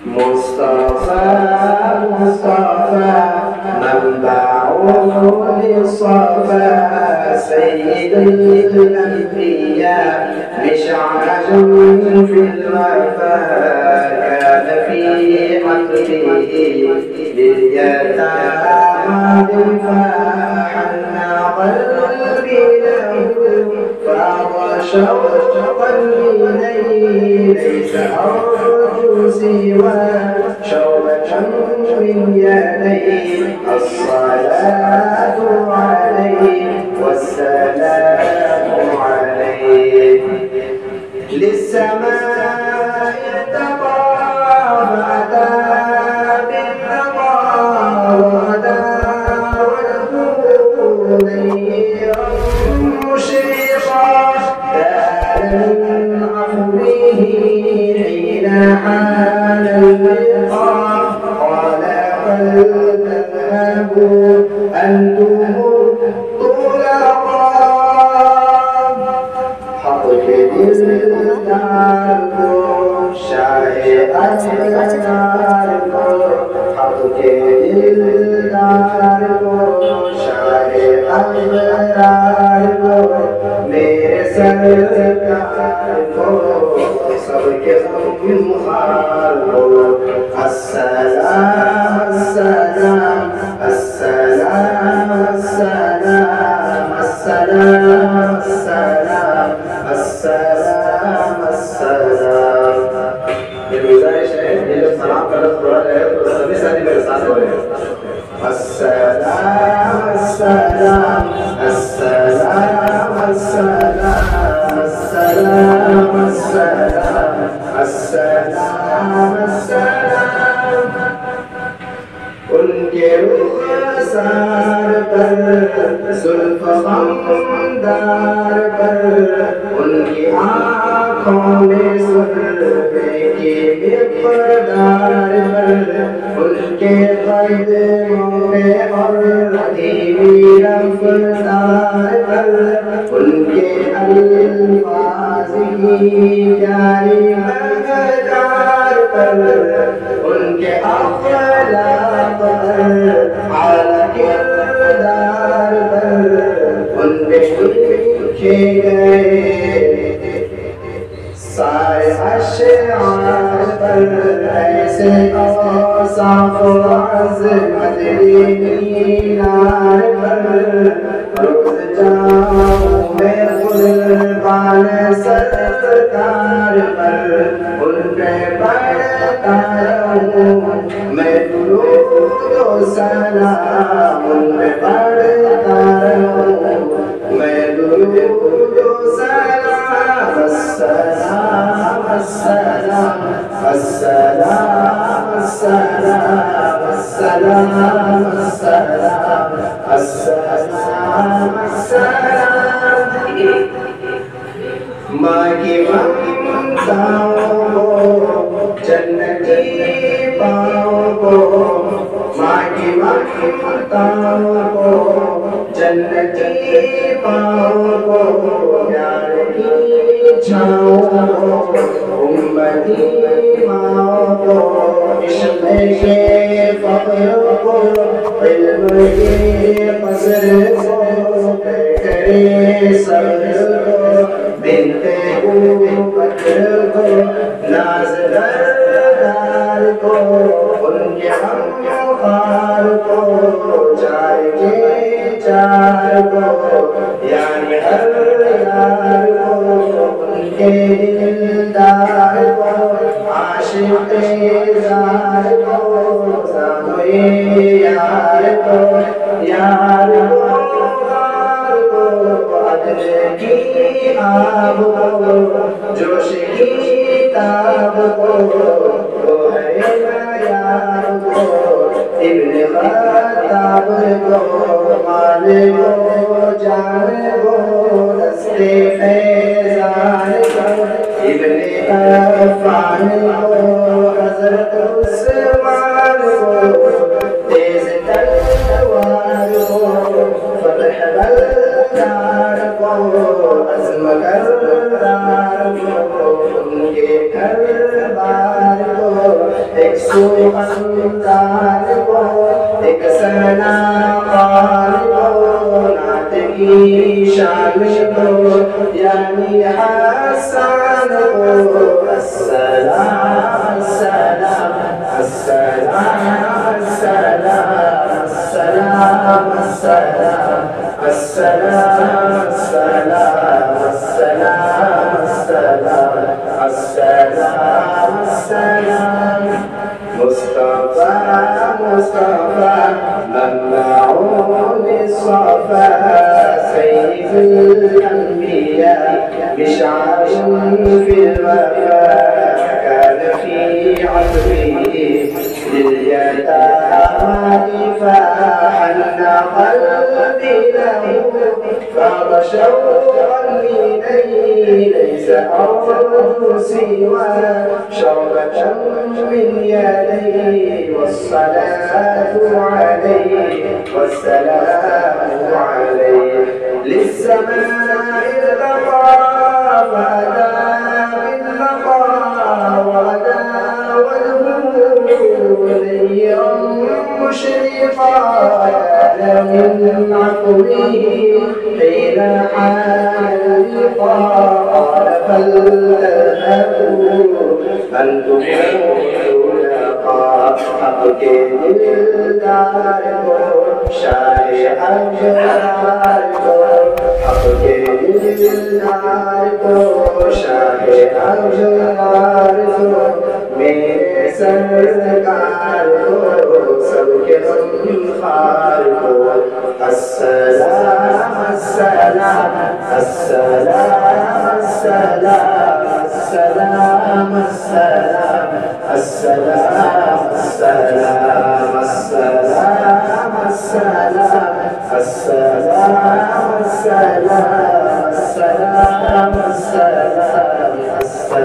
مصطفى مصطفى منبع للصفا سيد الأنبياء مشعل في الوفاء كان في حقه لليتامى دفاعا حنى قلبي له فأضى شوقا إليه ليس أرجو سوى شوبة من يديه الصلاة عليه والسلام عليه للسماء ارتقى فأتى بالنقى وأتى والهدى مشرقا دار عفوه حين حان اللقاء قال بل تذهبوا أنتم طلقاء حقك دلداركم شائعتناركم حقك دلداركم شائعتناركم मेरे सरकार को सबके मुखार को अस्सलाम अस्सलाम अस्सलाम अस्सलाम अस्सलाम अस्सलाम अस्सलाम अस्सलाम ये गुजारिश है ये जब सलाम का लफ्ज़ बोला जाए तो सभी साथी मेरे साथ बोले अस्सलाम अस्सलाम अस्सलाम अस्सलाम अस्सलाम अस्सलाम अस्सलाम अस्सलाम उनके रुखसार पर जुल्फ़ ग़मदार पर उनकी आँखों में सुर्ख़ी की मिक़दार पर उनके क़दमों पे और धीमी रफ़्तार पर उनके अल्फ़ाज़ की प्यारी मक़दार पर उनके अख़लाक़ पर आला किरदार पर उन पे लिखे गए सारे अशआर पर ऐसे औसाफ़ अज़मत मीनार पर रोज़ जाऊं मैं कुर्बान सरकार पर उन पे पढ़ता रहूं मैं दुरूद व सलाम उन पे पढ़ता रहूं मैं दुरूद व सलाम अस्सलाम अस्सलाम अस्सलाम अस्सलाम अस्सलाम अस्सलाम अस्सलाम अस्सलाम माँ की ममताओं को जन्नती पाँव को माँ की ममताओं को जन्नती पाँव को प्यार की छाँव को उम्मती माँ को इश्क़ के फ़ख्र को इल्म के क़स्र को करे सब्र को बिन्ते बकर को नाज़दार को उनके ग़मख़ार को चार के चार को यानी हर यार को उनके दिलदार को आशिक़ ज़ार को सामे यार को यार को अदल की आब को जोश की ताब को वो है यार को इब्ने ख़त्ताब को मान को जान को दस्ते फैज़ान को इब्ने अफ़्फ़ान को हज़रत उस्मान को तेज़ तलवार को फ़तह बलदार को एक सुखंदार को, एक सनाकार को, नात की शान को, यानी हसन को। अस्सलाम अस्सलाम अस्सलाम अस्सलाम अस्सलाम अस्सलाम अस्सलाम अस्सलाम अस्सलाम अस्सलाम अस्सलाम। मुस्तफा मुस्तफा मम्नून सफा सय्यिदुल अंबिया मिशआर फिल वफा कान फी अज़मिही لليتامى فحن قلبي له فاض شوقا إليه ليس أرجو سوى شربة من يديه والصلاة عليه والسلام عليه للسماء ارتقى فأتى بالنقى وأتى منيرا مشرقا كان من عقله حين حان اللقاء قال فلتذهبوا أنتم الخلقاء أبكي دلدار کو شاہ ابجار کو أبكي دلدار کو شاہ ابجار کو میرے सरकार को सबके खार को। अस्सलाम अस्सलाम अस्सलाम अस्सलाम अस्सलाम अस्सलाम अस्सलाम अस्सलाम अस्सलाम अस्सलाम अस्सलाम अस्सलाम अस्सलाम अस्सलाम अस्सलाम।